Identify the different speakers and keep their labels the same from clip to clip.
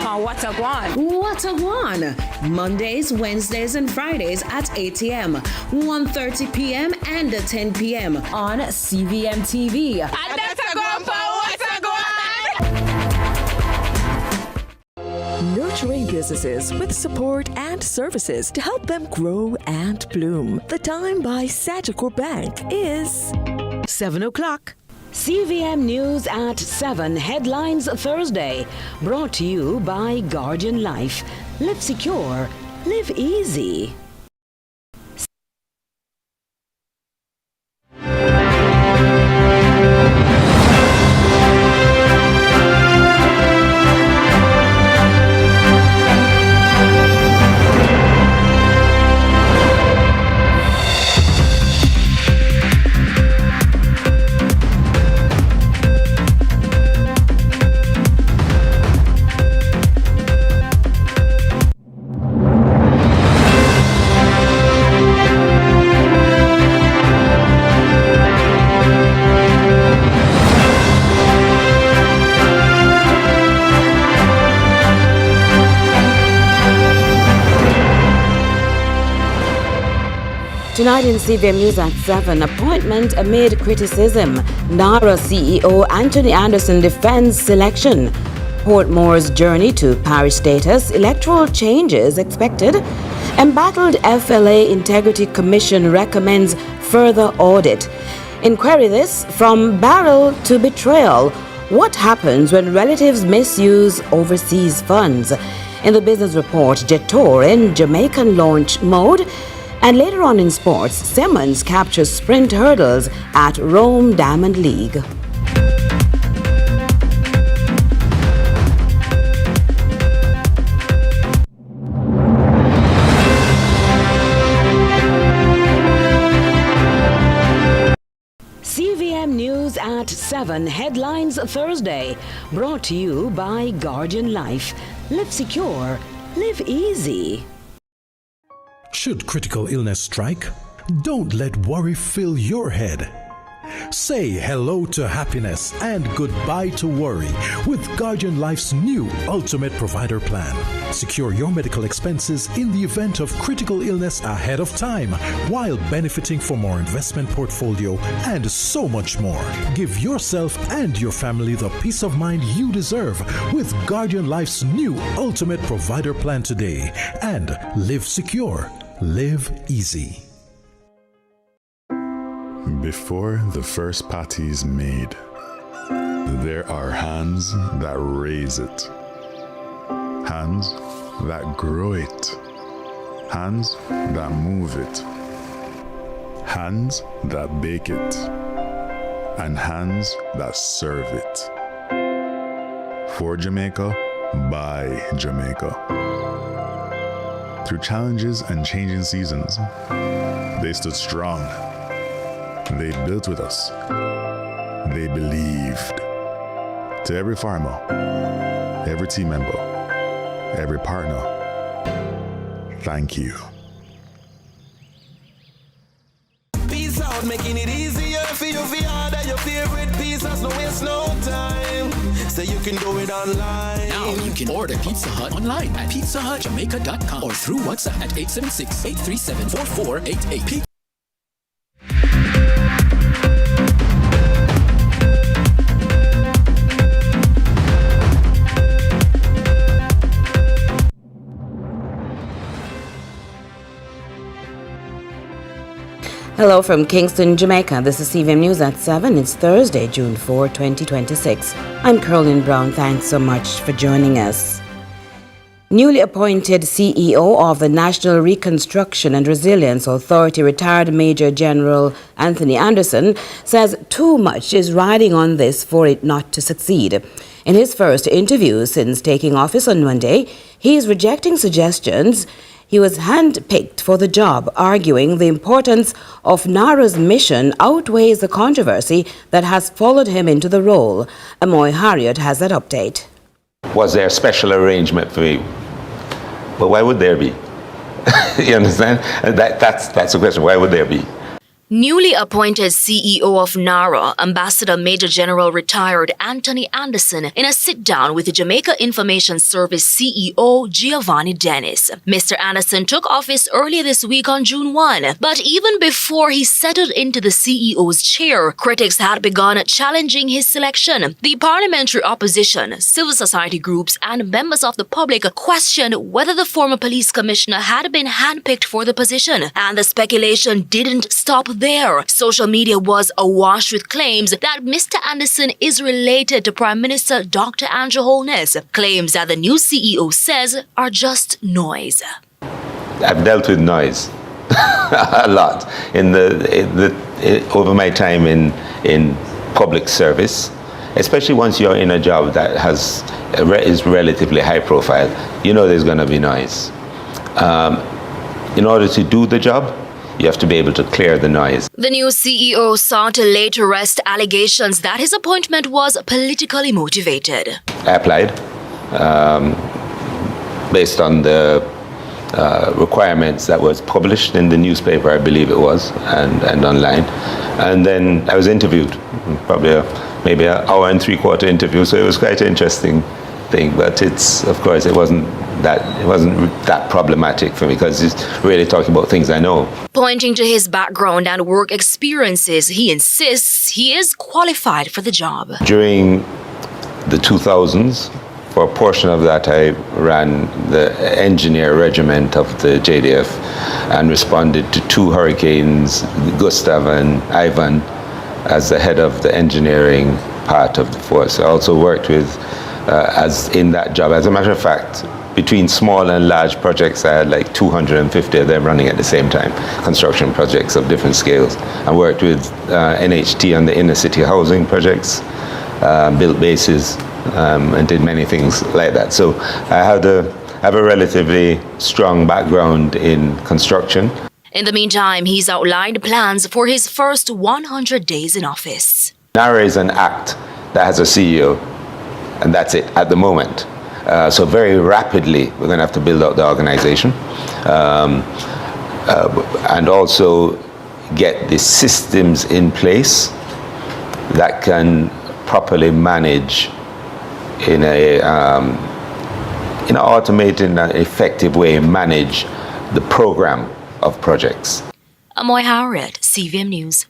Speaker 1: on What a Guan.
Speaker 2: What a Guan. Mondays, Wednesdays, and Fridays at 8 a.m., 1:30 p.m., and 10 p.m. on CVM TV.
Speaker 1: And that's a Guan for What a Guan.
Speaker 3: Nurturing businesses with support and services to help them grow and bloom. The Time by Jetour Bank is 7 o'clock.
Speaker 2: CVM News at 7, Headlines Thursday. Brought to you by Guardian Life. Live secure, live easy. Tonight in CVM News at 7, appointment amid criticism. NARRA CEO Antony Anderson defends selection. Portmore's journey to parish status, electoral changes expected. Embattled FLA Integrity Commission recommends further audit. Inquiry this, from barrel to betrayal. What happens when relatives misuse overseas funds? In the business report, Jetour in Jamaican launch mode. And later on in sports, Simmons captures sprint hurdles at Rome Diamond League. CVM News at 7, Headlines Thursday. Brought to you by Guardian Life. Live secure, live easy.
Speaker 4: Should critical illness strike, don't let worry fill your head. Say hello to happiness and goodbye to worry with Guardian Life's new Ultimate Provider Plan. Secure your medical expenses in the event of critical illness ahead of time while benefiting from our investment portfolio and so much more. Give yourself and your family the peace of mind you deserve with Guardian Life's new Ultimate Provider Plan today, and live secure. Live easy.
Speaker 5: Before the first patty is made, there are hands that raise it, hands that grow it, hands that move it, hands that bake it, and hands that serve it. For Jamaica, by Jamaica. Through challenges and changing seasons, they stood strong. They built with us. They believed. To every farmer, every team member, every partner, thank you.
Speaker 6: Peace out, making it easier for you to order your favorite pizzas, no waste no time. So you can do it online.
Speaker 7: Now you can order Pizza Hut online at pizzahutjamaica.com or through WhatsApp at 876-837-4488.
Speaker 2: Hello from Kingston, Jamaica. This is CVM News at 7. It's Thursday, June 4, 2026. I'm Caroline Brown. Thanks so much for joining us. Newly appointed CEO of the National Reconstruction and Resilience Authority, retired Major General Antony Anderson, says too much is riding on this for it not to succeed. In his first interview since taking office on Monday, he is rejecting suggestions he was handpicked for the job, arguing the importance of NARRA's mission outweighs the controversy that has followed him into the role. Amoy Harriet has that update.
Speaker 8: Was there a special arrangement for me? But why would there be? You understand? That's the question. Why would there be?
Speaker 9: Newly appointed CEO of NARRA, Ambassador Major General retired Antony Anderson, in a sit-down with the Jamaica Information Service CEO Giovanni Dennis. Mr. Anderson took office earlier this week on June 1, but even before he settled into the CEO's chair, critics had begun challenging his selection. The parliamentary opposition, civil society groups, and members of the public questioned whether the former police commissioner had been handpicked for the position, and the speculation didn't stop there. Social media was awash with claims that Mr. Anderson is related to Prime Minister Dr. Andrew Holness, claims that the new CEO says are just noise.
Speaker 8: I've dealt with noise a lot over my time in public service, especially once you're in a job that is relatively high profile. You know there's going to be noise. In order to do the job, you have to be able to clear the noise.
Speaker 9: The new CEO sought to lay to rest allegations that his appointment was politically motivated.
Speaker 8: I applied based on the requirements that was published in the newspaper, I believe it was, and online. And then I was interviewed, probably maybe an hour and three-quarter interview, so it was quite an interesting thing. But of course, it wasn't that problematic for me, because it's really talking about things I know.
Speaker 9: Pointing to his background and work experiences, he insists he is qualified for the job.
Speaker 8: During the 2000s, for a portion of that, I ran the engineer regiment of the JDF and responded to 2 hurricanes, Gustav and Ivan, as the head of the engineering part of the force. I also worked with, as in that job. As a matter of fact, between small and large projects, I had like 250 of them running at the same time, construction projects of different scales. I worked with NHT on the inner city housing projects, built bases, and did many things like that. So I have a relatively strong background in construction.
Speaker 9: In the meantime, he's outlined plans for his first 100 days in office.
Speaker 8: NARRA is an act that has a CEO, and that's it at the moment. So very rapidly, we're going to have to build out the organization and also get the systems in place that can properly manage in an automated and effective way, manage the program of projects.
Speaker 9: Orrett, CVM News.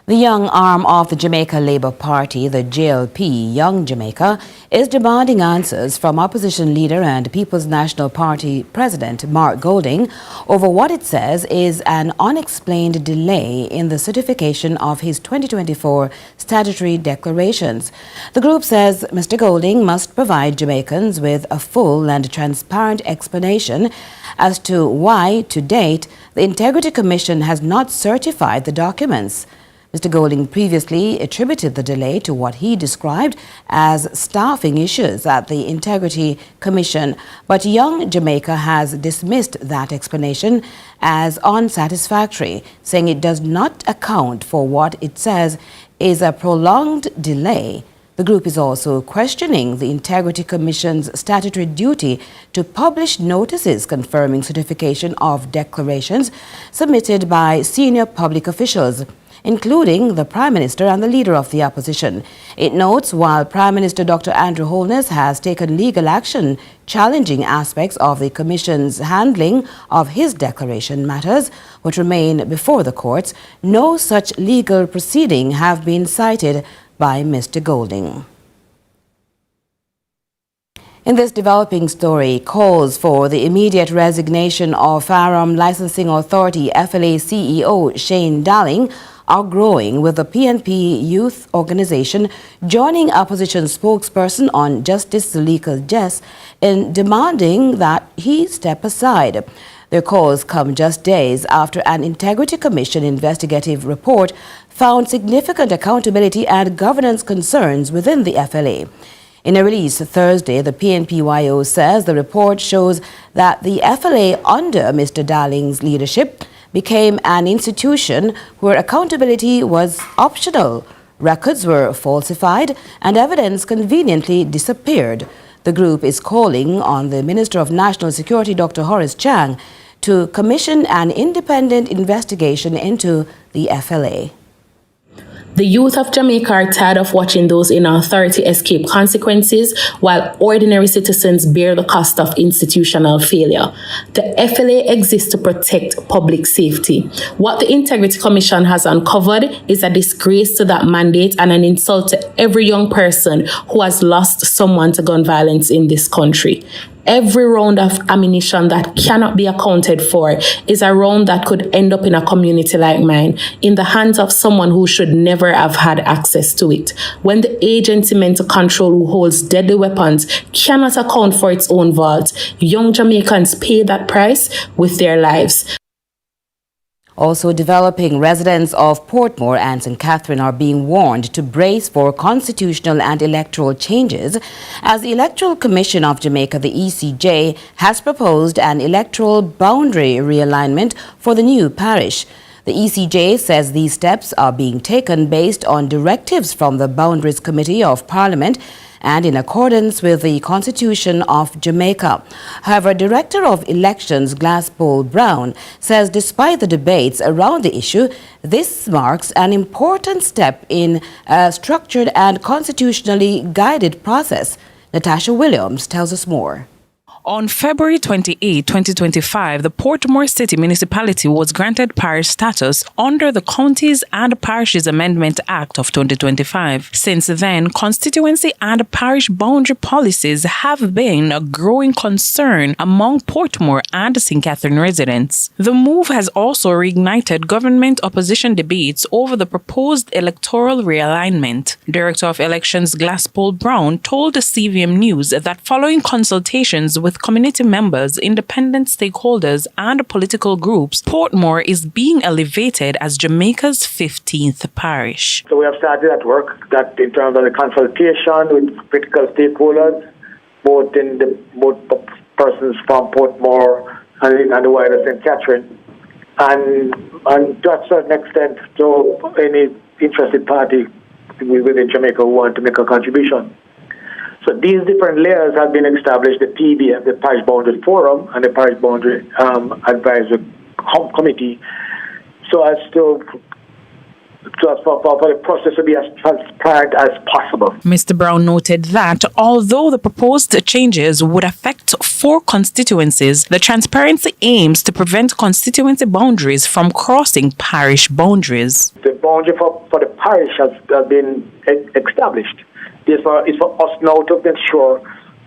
Speaker 2: The young arm of the Jamaica Labour Party, the JLP Young Jamaica, is demanding answers from opposition leader and People's National Party President Mark Golding over what it says is an unexplained delay in the certification of his 2024 statutory declarations. The group says Mr. Golding must provide Jamaicans with a full and transparent explanation as to why, to date, the Integrity Commission has not certified the documents. Mr. Golding previously attributed the delay to what he described as staffing issues at the Integrity Commission, but Young Jamaica has dismissed that explanation as unsatisfactory, saying it does not account for what it says is a prolonged delay. The group is also questioning the Integrity Commission's statutory duty to publish notices confirming certification of declarations submitted by senior public officials, including the Prime Minister and the Leader of the Opposition. It notes while Prime Minister Dr. Andrew Holness has taken legal action challenging aspects of the Commission's handling of his declaration matters, which remain before the courts, no such legal proceeding have been cited by Mr. Golding. In this developing story, calls for the immediate resignation of Firearm Licensing Authority FLA CEO Shane Dalling are growing, with the PNP Youth Organization joining opposition spokesperson on Justice Zuleika Jess in demanding that he step aside. Their calls come just days after an Integrity Commission investigative report found significant accountability and governance concerns within the FLA. In a release Thursday, the PNPYO says the report shows that the FLA under Mr. Darling's leadership became an institution where accountability was optional, records were falsified, and evidence conveniently disappeared. The group is calling on the Minister of National Security, Dr. Horace Chang, to commission an independent investigation into the FLA.
Speaker 10: The youth of Jamaica are tired of watching those in authority escape consequences while ordinary citizens bear the cost of institutional failure. The FLA exists to protect public safety. What the Integrity Commission has uncovered is a disgrace to that mandate and an insult to every young person who has lost someone to gun violence in this country. Every round of ammunition that cannot be accounted for is a round that could end up in a community like mine, in the hands of someone who should never have had access to it. When the agency meant to control who holds deadly weapons cannot account for its own vault, young Jamaicans pay that price with their lives.
Speaker 2: Also developing, residents of Portmore and St. Catherine are being warned to brace for constitutional and electoral changes as the Electoral Commission of Jamaica, the ECJ, has proposed an electoral boundary realignment for the new parish. The ECJ says these steps are being taken based on directives from the Boundaries Committee of Parliament and in accordance with the Constitution of Jamaica. However, Director of Elections Glasspool Brown says despite the debates around the issue, this marks an important step in a structured and constitutionally guided process. Natasha Williams tells us more.
Speaker 1: On February 28, 2025, the Portmore City Municipality was granted parish status under the Counties and Parishes Amendment Act of 2025. Since then, constituency and parish boundary policies have been a growing concern among Portmore and St. Catherine residents. The move has also reignited government opposition debates over the proposed electoral realignment. Director of Elections Glasspool Brown told the CVM News that following consultations with community members, independent stakeholders, and political groups, Portmore is being elevated as Jamaica's 15th parish.
Speaker 11: So we have started that work, that in terms of the consultation with critical stakeholders, both persons from Portmore and the wider St. Catherine, and to a certain extent, to any interested party within Jamaica who want to make a contribution. So these different layers have been established, the PBF, the Parish Boundary Forum, and the Parish Boundary Advisory Committee, so as for the process to be as transparent as possible.
Speaker 1: Mr. Brown noted that although the proposed changes would affect 4 constituencies, the transparency aims to prevent constituency boundaries from crossing parish boundaries.
Speaker 11: The boundary for the parish has been established. It's for us now to ensure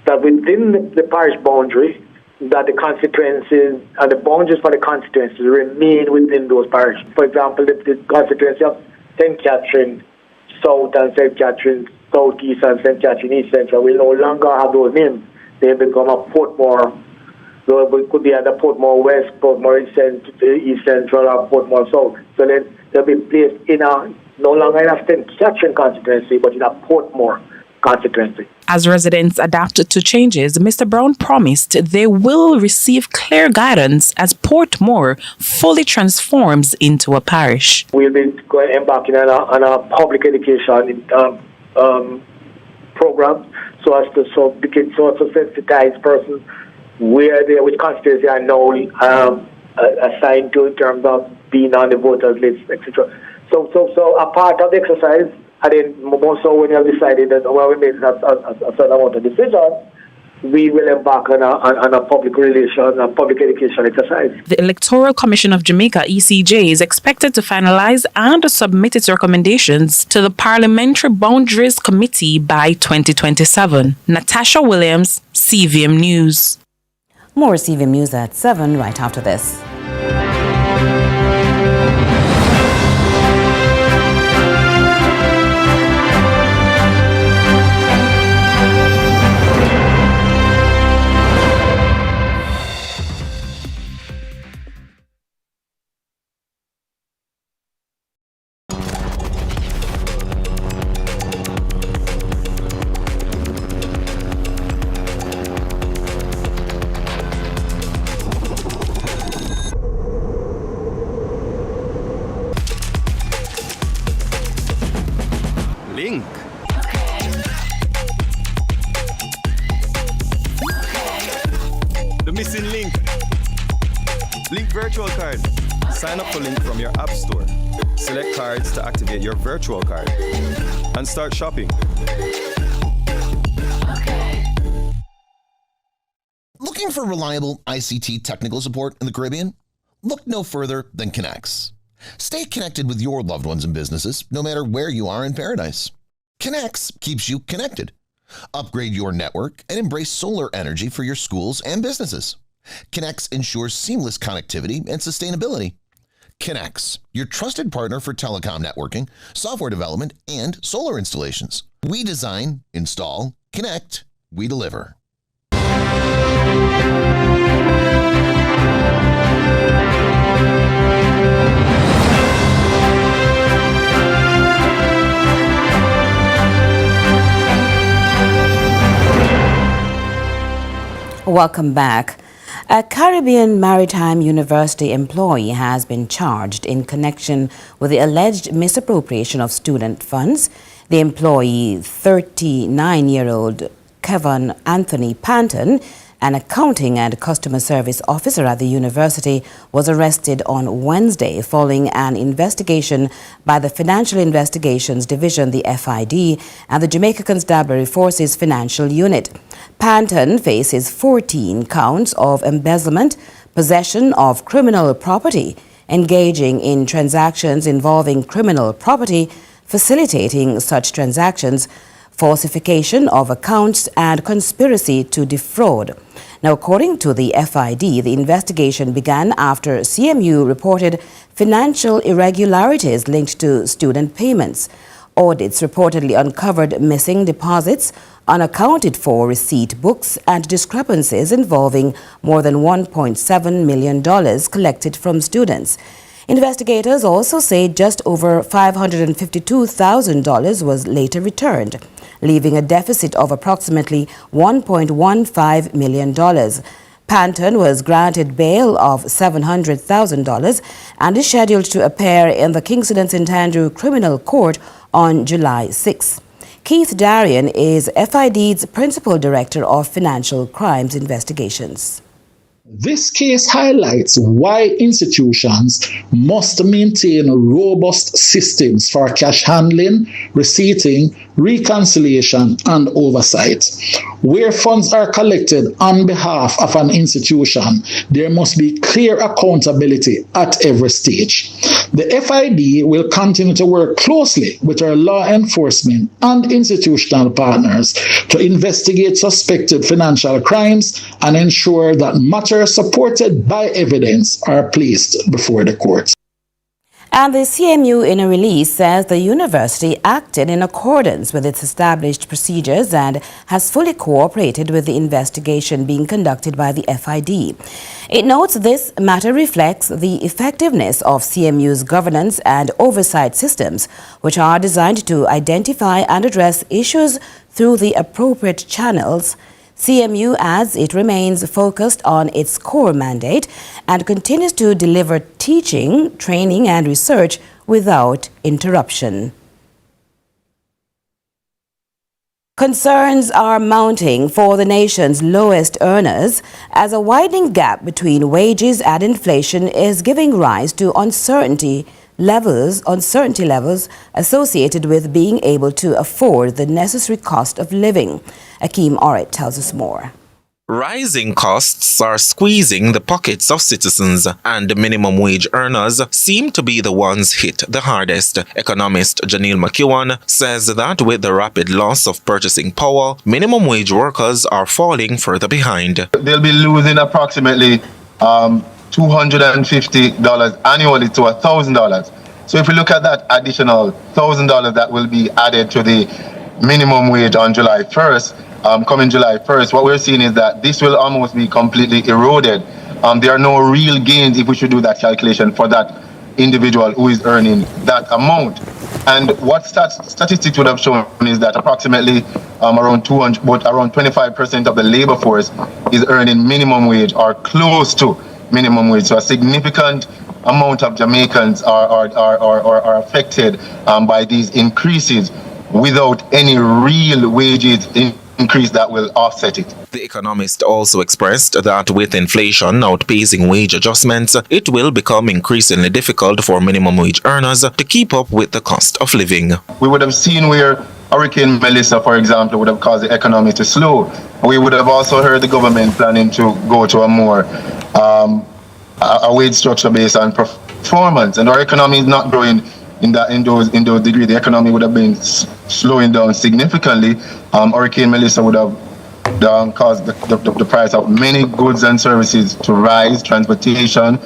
Speaker 11: that within the parish boundary, that the constituencies and the boundaries for the constituencies remain within those parishes. For example, the constituency of St. Catherine South and St. Catherine South East and St. Catherine East Central will no longer have those names. They become a Portmore. So it could be either Portmore West, Portmore East Central, or Portmore South. So then they'll be placed in no longer in a St. Catherine constituency, but in a Portmore constituency.
Speaker 1: As residents adapt to changes, Mr. Brown promised they will receive clear guidance as Portmore fully transforms into a parish.
Speaker 11: We'll be embarking on a public education program so as to sensitize persons which constituency are now assigned to in terms of being on the voters list, etc. So a part of the exercise, and then more so when you have decided that we made a certain amount of decisions, we will embark on a public relations and public education exercise.
Speaker 1: The Electoral Commission of Jamaica, ECJ, is expected to finalize and submit its recommendations to the Parliamentary Boundaries Committee by 2027. Natasha Williams, CVM News.
Speaker 2: More CVM News at 7 right after this.
Speaker 6: Link. The missing link.
Speaker 12: Link virtual card. Sign up for Link from your app store. Select cards to activate your virtual card. And start shopping.
Speaker 13: Looking for reliable ICT technical support in the Caribbean? Look no further than Connex. Stay connected with your loved ones and businesses, no matter where you are in paradise. Connex keeps you connected. Upgrade your network and embrace solar energy for your schools and businesses. Connex ensures seamless connectivity and sustainability. Connex, your trusted partner for telecom networking, software development, and solar installations. We design, install, connect, we deliver.
Speaker 2: Welcome back. A Caribbean Maritime University employee has been charged in connection with the alleged misappropriation of student funds. The employee, 39-year-old Kevin Antony Panton, an accounting and customer service officer at the university, was arrested on Wednesday following an investigation by the Financial Investigations Division, the FID, and the Jamaica Constabulary Forces Financial Unit. Panton faces 14 counts of embezzlement, possession of criminal property, engaging in transactions involving criminal property, facilitating such transactions, falsification of accounts, and conspiracy to defraud. Now, according to the FID, the investigation began after CMU reported financial irregularities linked to student payments. Audits reportedly uncovered missing deposits, unaccounted for receipt books, and discrepancies involving more than $1.7 million collected from students. Investigators also say just over $552,000 was later returned, leaving a deficit of approximately $1.15 million. Panton was granted bail of $700,000 and is scheduled to appear in the Kingston and St. Andrew Criminal Court on July 6. Keith Darian is FID's Principal Director of Financial Crimes Investigations.
Speaker 14: This case highlights why institutions must maintain robust systems for cash handling, receipting, reconciliation, and oversight. Where funds are collected on behalf of an institution, there must be clear accountability at every stage. The FID will continue to work closely with our law enforcement and institutional partners to investigate suspected financial crimes and ensure that matters supported by evidence are placed before the courts.
Speaker 2: And the CMU, in a release, says the university acted in accordance with its established procedures and has fully cooperated with the investigation being conducted by the FID. It notes this matter reflects the effectiveness of CMU's governance and oversight systems, which are designed to identify and address issues through the appropriate channels. CMU adds it remains focused on its core mandate and continues to deliver teaching, training, and research without interruption. Concerns are mounting for the nation's lowest earners as a widening gap between wages and inflation is giving rise to uncertainty levels associated with being able to afford the necessary cost of living. Akeem Orrett tells us more.
Speaker 15: Rising costs are squeezing the pockets of citizens, and minimum wage earners seem to be the ones hit the hardest. Economist Janelle McEwan says that with the rapid loss of purchasing power, minimum wage workers are falling further behind.
Speaker 16: They'll be losing approximately $250 annually to $1,000. So if we look at that additional $1,000 that will be added to the minimum wage on July 1st, coming July 1st, what we're seeing is that this will almost be completely eroded. There are no real gains if we should do that calculation for that individual who is earning that amount. And what statistics would have shown is that approximately around 25% of the labor force is earning minimum wage or close to minimum wage. So a significant amount of Jamaicans are affected by these increases without any real wages increase that will offset it.
Speaker 15: The economist also expressed that with inflation outpacing wage adjustments, it will become increasingly difficult for minimum wage earners to keep up with the cost of living.
Speaker 16: We would have seen where Hurricane Melissa, for example, would have caused the economy to slow. We would have also heard the government planning to go to a more a wage structure based on performance, and our economy is not growing in those degree. The economy would have been slowing down significantly. Hurricane Melissa would have caused the price of many goods and services to rise, transportation.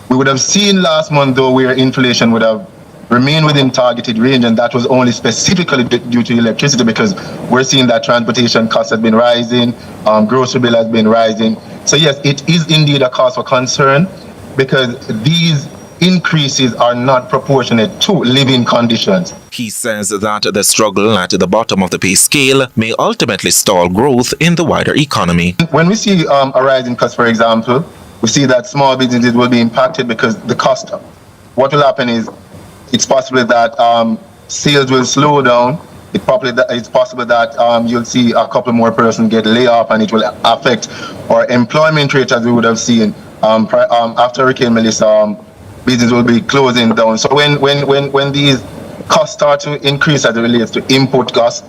Speaker 16: We would have seen last month, though, where inflation would have remained within targeted range, and that was only specifically due to electricity, because we're seeing that transportation costs have been rising, grocery bill has been rising. So yes, it is indeed a cause for concern, because these increases are not proportionate to living conditions.
Speaker 15: He says that the struggle at the bottom of the pay scale may ultimately stall growth in the wider economy.
Speaker 16: When we see a rise in costs, for example, we see that small businesses will be impacted because the cost. What will happen is it's possible that sales will slow down. It's possible that you'll see a couple more persons get laid off, and it will affect our employment rate, as we would have seen after Hurricane Melissa. Business will be closing down. So when these costs start to increase as it relates to input costs,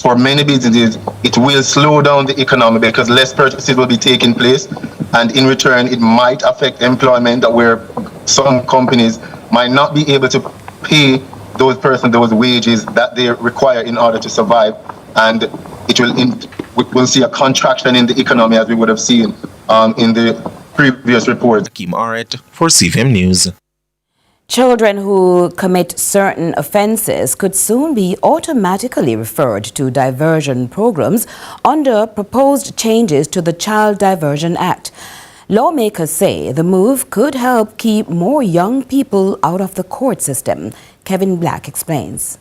Speaker 16: for many businesses, it will slow down the economy because less purchases will be taking place, and in return, it might affect employment, where some companies might not be able to pay those persons those wages that they require in order to survive, and we'll see a contraction in the economy, as we would have seen in the previous report.
Speaker 15: Akeem Orrett for CVM News.
Speaker 2: Children who commit certain offences could soon be automatically referred to diversion programs under proposed changes to the Child Diversion Act. Lawmakers say the move could help keep more young people out of the court system. Kevin Black explains.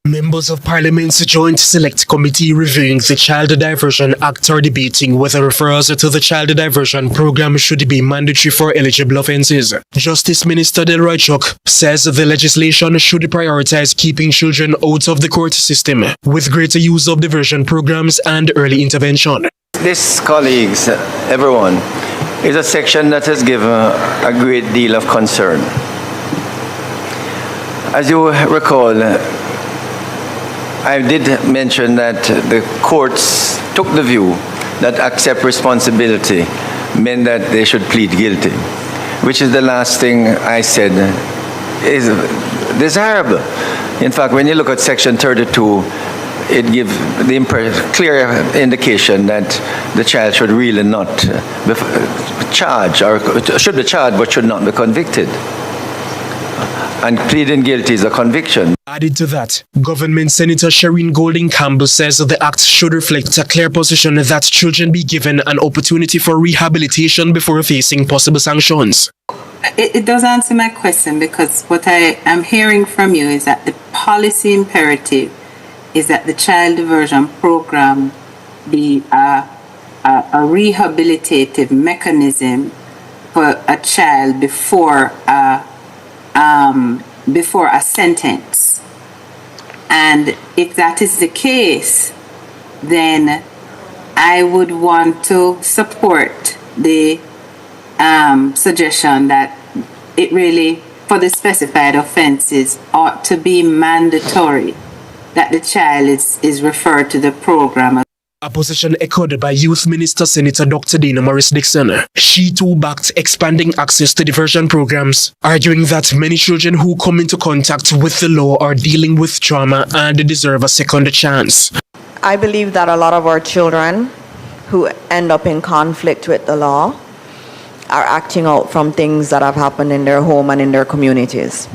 Speaker 17: Members of Parliament's Joint Select Committee reviewing the Child Diversion Act are debating whether referrals to the Child Diversion Program should be mandatory for eligible offences. Justice Minister Delroy Chuck says the legislation should prioritize keeping children out of the court system with greater use of diversion programs and early intervention.
Speaker 18: This, colleagues, everyone, is a section that has given a great deal of concern. As you recall, I did mention that the courts took the view that accept responsibility meant that they should plead guilty, which is the last thing I said is desirable. In fact, when you look at Section 32, it gives the clear indication that the child should really not be charged, or should be charged but should not be convicted. And pleading guilty is a conviction.
Speaker 17: Added to that, Government Senator Shireen Golding Campbell says the act should reflect a clear position that children be given an opportunity for rehabilitation before facing possible sanctions.
Speaker 19: It does answer my question, because what I am hearing from you is that the policy imperative is that the child diversion program be a rehabilitative mechanism for a child before a sentence. And if that is the case, then I would want to support the suggestion that it really, for the specified offenses, ought to be mandatory that the child is referred to the program.
Speaker 17: A position echoed by Youth Minister Senator Dr. Dana Morris-Dixon. She too backed expanding access to diversion programs, arguing that many children who come into contact with the law are dealing with trauma and deserve a second chance.
Speaker 20: I believe that a lot of our children who end up in conflict with the law are acting out from things that have happened in their home and in their communities.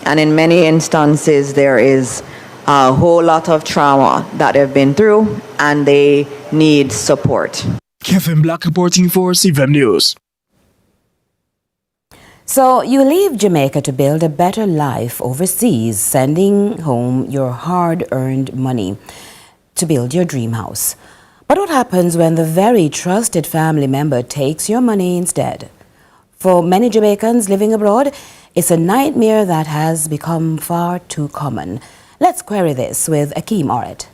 Speaker 20: And in many instances, there is a whole lot of trauma that they've been through, and they need support.
Speaker 17: Kevin Black reporting for CVM News.
Speaker 2: So you leave Jamaica to build a better life overseas, sending home your hard-earned money to build your dream house. But what happens when the very trusted family member takes your money instead? For many Jamaicans living abroad, it's a nightmare that has become far too common. Let's query this with Akeem Orrett.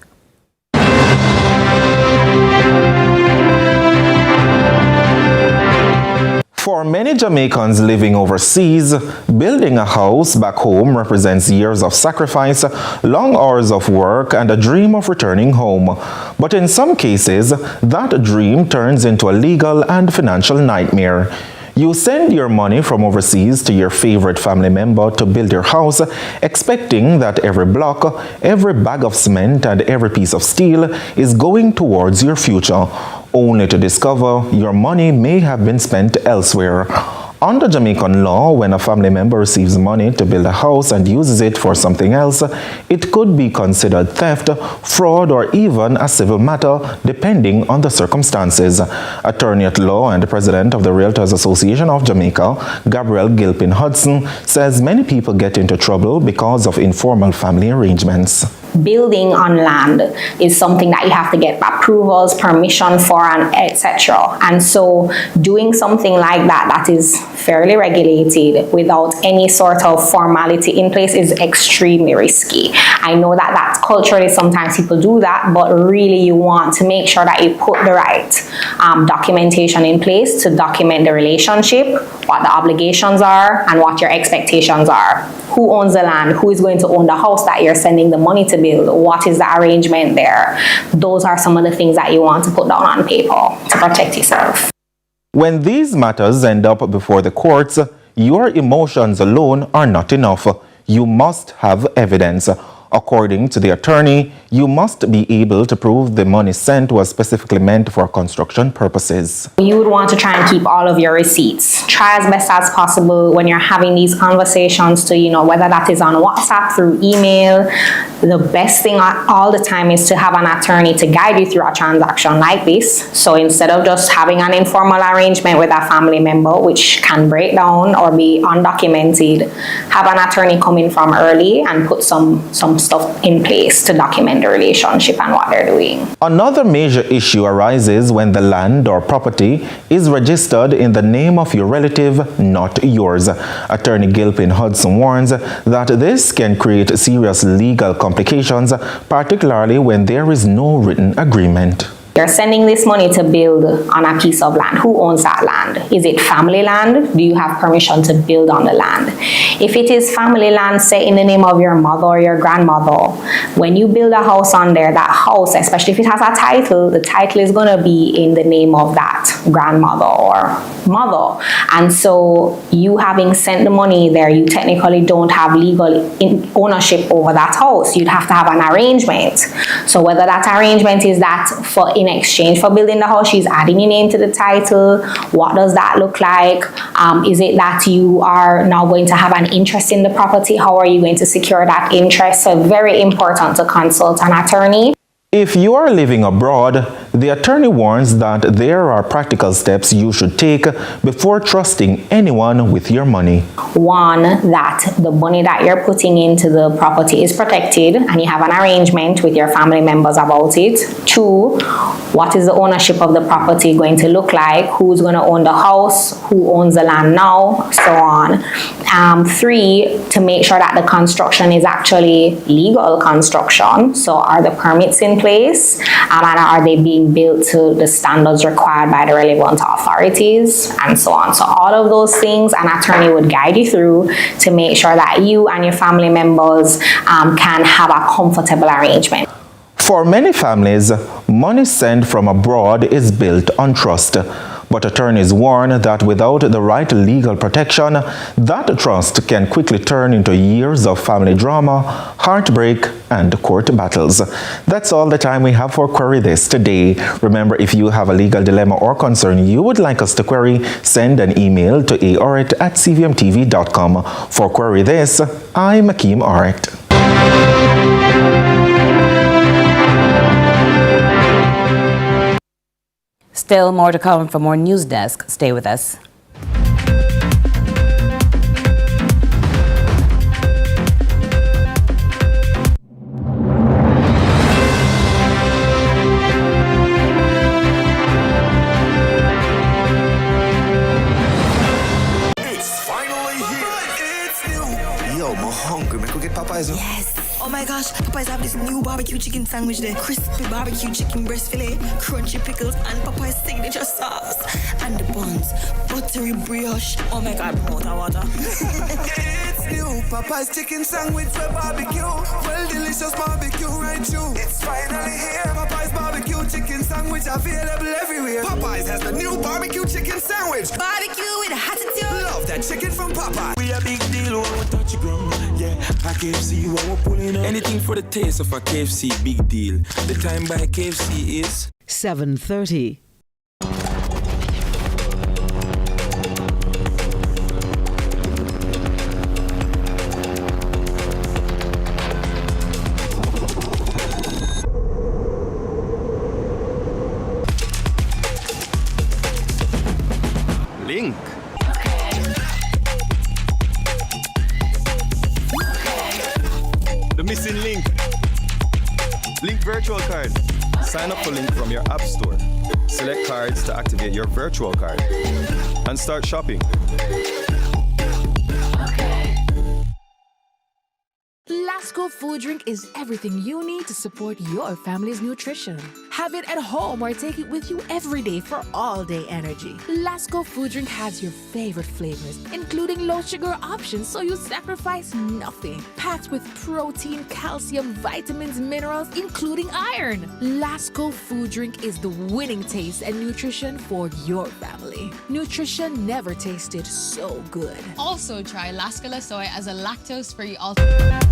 Speaker 15: For many Jamaicans living overseas, building a house back home represents years of sacrifice, long hours of work, and a dream of returning home. But in some cases, that dream turns into a legal and financial nightmare. You send your money from overseas to your favorite family member to build your house, expecting that every block, every bag of cement, and every piece of steel is going towards your future, only to discover your money may have been spent elsewhere. Under Jamaican law, when a family member receives money to build a house and uses it for something else, it could be considered theft, fraud, or even a civil matter, depending on the circumstances. Attorney at law and president of the Realtors Association of Jamaica, Gabriel Gilpin Hudson, says many people get into trouble because of informal family arrangements.
Speaker 21: Building on land is something that you have to get approvals, permission for, and etc. And so doing something like that is fairly regulated without any sort of formality in place is extremely risky. I know that culturally sometimes people do that, but really you want to make sure that you put the right documentation in place to document the relationship, what the obligations are, and what your expectations are. Who owns the land? Who is going to own the house that you're sending the money to build? What is the arrangement there? Those are some of the things that you want to put down on paper to protect yourself.
Speaker 15: When these matters end up before the courts, your emotions alone are not enough. You must have evidence. According to the attorney, you must be able to prove the money sent was specifically meant for construction purposes.
Speaker 21: You would want to try and keep all of your receipts. Try as best as possible when you're having these conversations to, whether that is on WhatsApp, through email. The best thing all the time is to have an attorney to guide you through a transaction like this. So instead of just having an informal arrangement with a family member, which can break down or be undocumented, have an attorney come in from early and put some stuff in place to document the relationship and what they're doing.
Speaker 15: Another major issue arises when the land or property is registered in the name of your relative, not yours. Attorney Gilpin Hudson warns that this can create serious legal complications, particularly when there is no written agreement.
Speaker 21: You're sending this money to build on a piece of land. Who owns that land? Is it family land? Do you have permission to build on the land? If it is family land, say in the name of your mother or your grandmother, when you build a house on there, that house, especially if it has a title, the title is going to be in the name of that grandmother or mother. And so you having sent the money there, you technically don't have legal ownership over that house. You'd have to have an arrangement. So whether that arrangement is that for in exchange for building the house, she's adding your name to the title. What does that look like? Is it that you are now going to have an interest in the property? How are you going to secure that interest? So very important to consult an attorney.
Speaker 15: If you are living abroad, the attorney warns that there are practical steps you should take before trusting anyone with your money.
Speaker 21: One, that the money that you're putting into the property is protected and you have an arrangement with your family members about it. Two, what is the ownership of the property going to look like? Who's going to own the house? Who owns the land now? So on. Three, to make sure that the construction is actually legal construction. So are the permits in place? And are they being built to the standards required by the relevant authorities? And so on. So all of those things an attorney would guide you through to make sure that you and your family members can have a comfortable arrangement.
Speaker 15: For many families, money sent from abroad is built on trust. But attorneys warn that without the right legal protection, that trust can quickly turn into years of family drama, heartbreak, and court battles. That's all the time we have for Query This today. Remember, if you have a legal dilemma or concern you would like us to query, send an email to Orrett@cvmtv.com. For Query This, I'm Akeem Orrett.
Speaker 2: Still more to come from our news desk. Stay with us.
Speaker 22: Yes. Oh my gosh, Papa
Speaker 3: Popeyes have this new barbecue chicken sandwich there. Crispy barbecue chicken breast fillet, crunchy pickles, and Popeyes signature sauce. And the buns, buttery brioche. Oh my God, water, water.
Speaker 6: It's new Popeyes chicken sandwich with barbecue. Well, delicious barbecue right through. It's finally here. Popeyes barbecue chicken sandwich available everywhere. Popeyes has the new barbecue chicken sandwich.
Speaker 3: Barbecue with a hot attitude.
Speaker 6: Love that chicken from Popeyes. We a big deal when we touch the ground. Yeah, a KFC when we're pulling up. Anything for the taste of a KFC, big deal. The time by KFC is
Speaker 22: 7:30.
Speaker 12: Link. The missing link. Link virtual card. Sign up for Link from your app store. Select cards to activate your virtual card. And start shopping.
Speaker 23: Lasco Food Drink is everything you need to support your family's nutrition. Have it at home or take it with you every day for all-day energy. Lasco Food Drink has your favorite flavors, including low-sugar options so you sacrifice nothing. Packed with protein, calcium, vitamins, minerals, including iron. Lasco Food Drink is the winning taste and nutrition for your family. Nutrition never tasted so good.
Speaker 24: Also try Lasco Soy as a lactose-free alternative.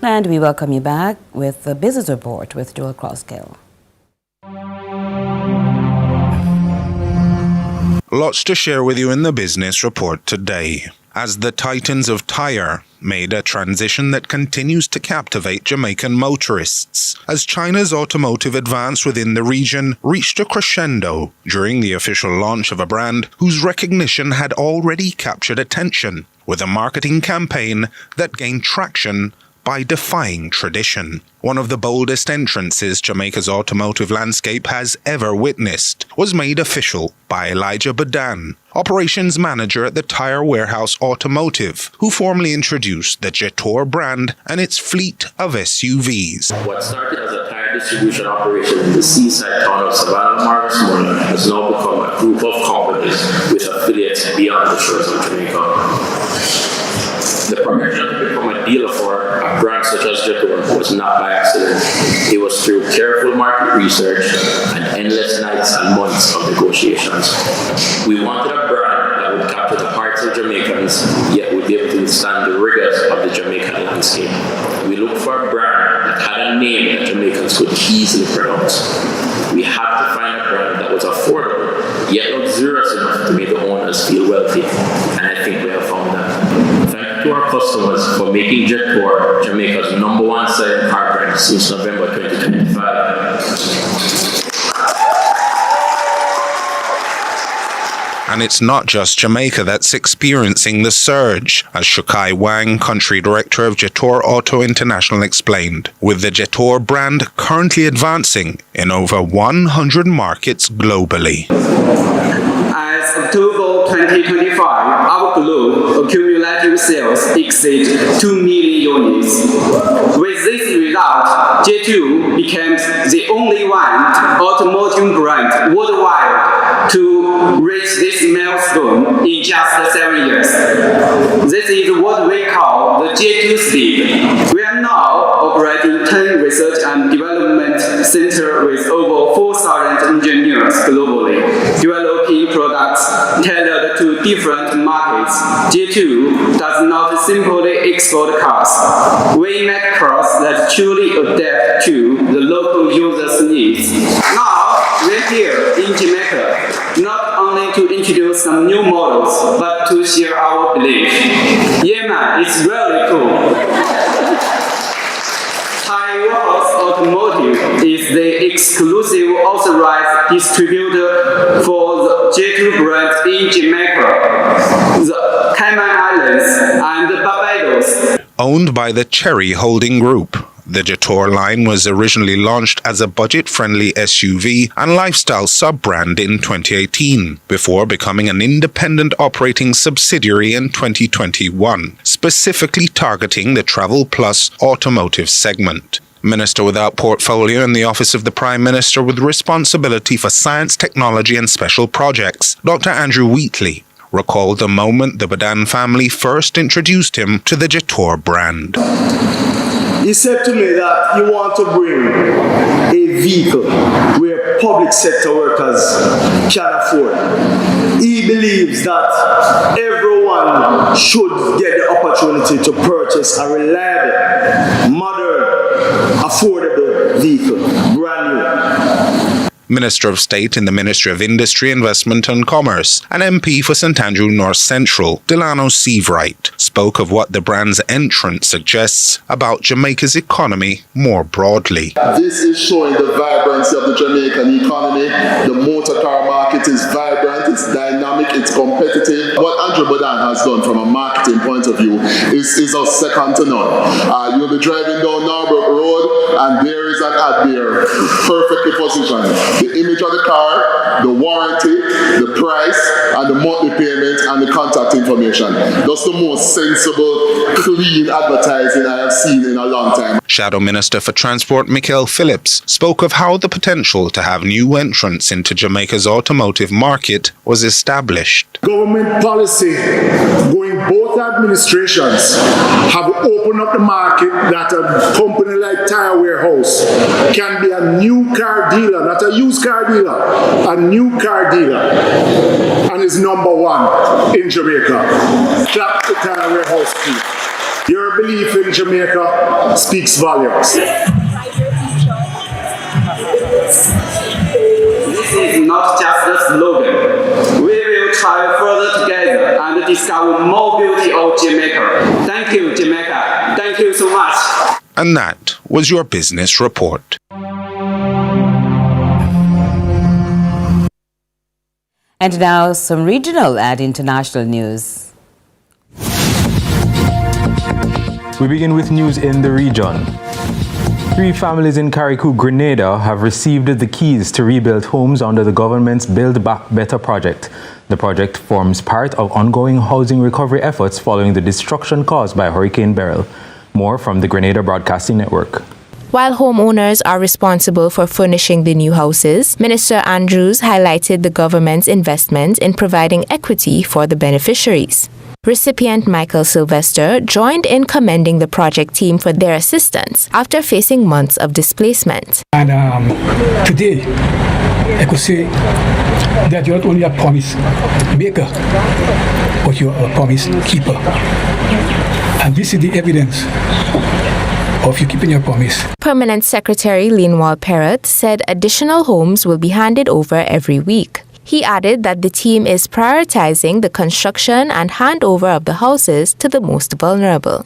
Speaker 2: And we welcome you back with the Business Report with Joel Crosskill.
Speaker 15: Lots to share with you in the Business Report today, as the Titans of Tyre made a transition that continues to captivate Jamaican motorists, as China's automotive advance within the region reached a crescendo during the official launch of a brand whose recognition had already captured attention, with a marketing campaign that gained traction by defying tradition. One of the boldest entrances Jamaica's automotive landscape has ever witnessed was made official by Elijah Badan, operations manager at the Tire Warehouse Automotive, who formally introduced the Jetour brand and its fleet of SUVs.
Speaker 25: What started as a tire distribution operation in the seaside town of Savannah, Morrismore, has now become a group of companies with affiliates beyond the shores of Jamaica. The progression to become a dealer for a brand such as Jetour was not by accident. It was through careful market research and endless nights and months of negotiations. We wanted a brand that would capture the hearts of Jamaicans, yet would be able to withstand the rigors of the Jamaican landscape. We looked for a brand that had a name that Jamaicans could easily pronounce. We had to find a brand that was affordable, yet luxurious enough to make the owners feel wealthy, and I think we have found that. To our customers for making Jetour Jamaica's #1 selling car brand since November 2025.
Speaker 15: And it's not just Jamaica that's experiencing the surge, as Shukai Wang, country director of Jetour Auto International, explained, with the Jetour brand currently advancing in over 100 markets globally.
Speaker 26: As of October 2025, our global cumulative sales exceed 2 million units. With this result, Jetour became the only one automotive brand worldwide to reach this milestone in just 7 years. This is what we call the Jetour speed. We are now operating 10 research and development centers with over 4,000 engineers globally, developing products tailored to different markets. Jetour does not simply export cars. We make cars that truly adapt to the local users' needs. Now, we're here in Jamaica, not only to introduce some new models, but to share our belief. Yeah, man, it's really cool. Warehouse Automotive is the exclusive authorized distributor for the Jetour brand in Jamaica, the Cayman Islands, and Barbados.
Speaker 15: Owned by the Cherry Holding Group, The Jetour line was originally launched as a budget-friendly SUV and lifestyle sub-brand in 2018, before becoming an independent operating subsidiary in 2021, specifically targeting the Travel Plus automotive segment. Minister without portfolio in the Office of the Prime Minister with responsibility for science, technology and special projects, Dr. Andrew Wheatley, recalled the moment the Badan family first introduced him to the Jetour brand.
Speaker 4: He said to me that he wants to bring a vehicle where public sector workers can afford. He believes that everyone should get the opportunity to purchase a reliable, modern, affordable vehicle, brand new.
Speaker 15: Minister of State in the Ministry of Industry, Investment and Commerce, and MP for St Andrew North Central, Delano Seavright, spoke of what the brand's entrance suggests about Jamaica's economy more broadly.
Speaker 5: This is showing the vibrancy of the Jamaican economy. The motor car market is vibrant, it's dynamic, it's competitive. What Andrew Badan has done from a marketing point of view is second to none. You'll be driving down Norbrook Road and there is an ad there, perfectly positioned. The image of the car, the warranty, the price, and the monthly payment, and the contact information. That's the most sensible, clean advertising I have seen in a long time.
Speaker 15: Shadow Minister for Transport Michael Phillips spoke of how the potential to have new entrants into Jamaica's automotive market was established.
Speaker 7: Government policy going both administrations have opened up the market that a company like Tire Warehouse can be a new car dealer, not a used car dealer, a new car dealer, and is number one in Jamaica. Clap the Tire Warehouse team. Your belief in Jamaica speaks volumes.
Speaker 26: This is not just a slogan. We will try further together and discover more beauty of Jamaica. Thank you, Jamaica. Thank you so much.
Speaker 15: And that was your business report.
Speaker 2: And now some regional and international news.
Speaker 8: We begin with news in the region. 3 families in Carriacou, Grenada have received the keys to rebuild homes under the government's Build Back Better project. The project forms part of ongoing housing recovery efforts following the destruction caused by Hurricane Beryl. More from the Grenada Broadcasting Network.
Speaker 9: While homeowners are responsible for furnishing the new houses, Minister Andrews highlighted the government's investment in providing equity for the beneficiaries. Recipient Michael Sylvester joined in commending the project team for their assistance after facing months of displacement.
Speaker 22: And today, I could say that you're not only a promise maker, but you're a promise keeper. And this is the evidence of you keeping your promise.
Speaker 9: Permanent Secretary Linwal Perrott said additional homes will be handed over every week. He added that the team is prioritizing the construction and handover of the houses to the most vulnerable.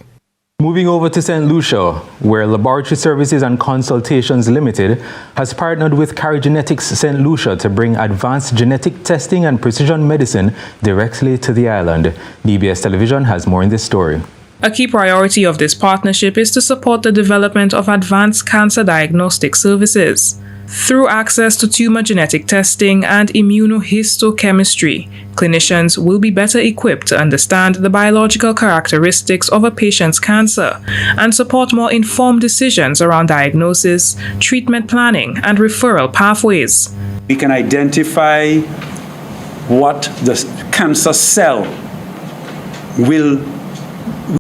Speaker 8: Moving over to St. Lucia, where Laboratory Services and Consultations Limited has partnered with Carigenetics St. Lucia to bring advanced genetic testing and precision medicine directly to the island. DBS Television has more in this story.
Speaker 1: A key priority of this partnership is to support the development of advanced cancer diagnostic services. Through access to tumor genetic testing and immunohistochemistry, clinicians will be better equipped to understand the biological characteristics of a patient's cancer and support more informed decisions around diagnosis, treatment planning, and referral pathways.
Speaker 27: We can identify what the cancer cell will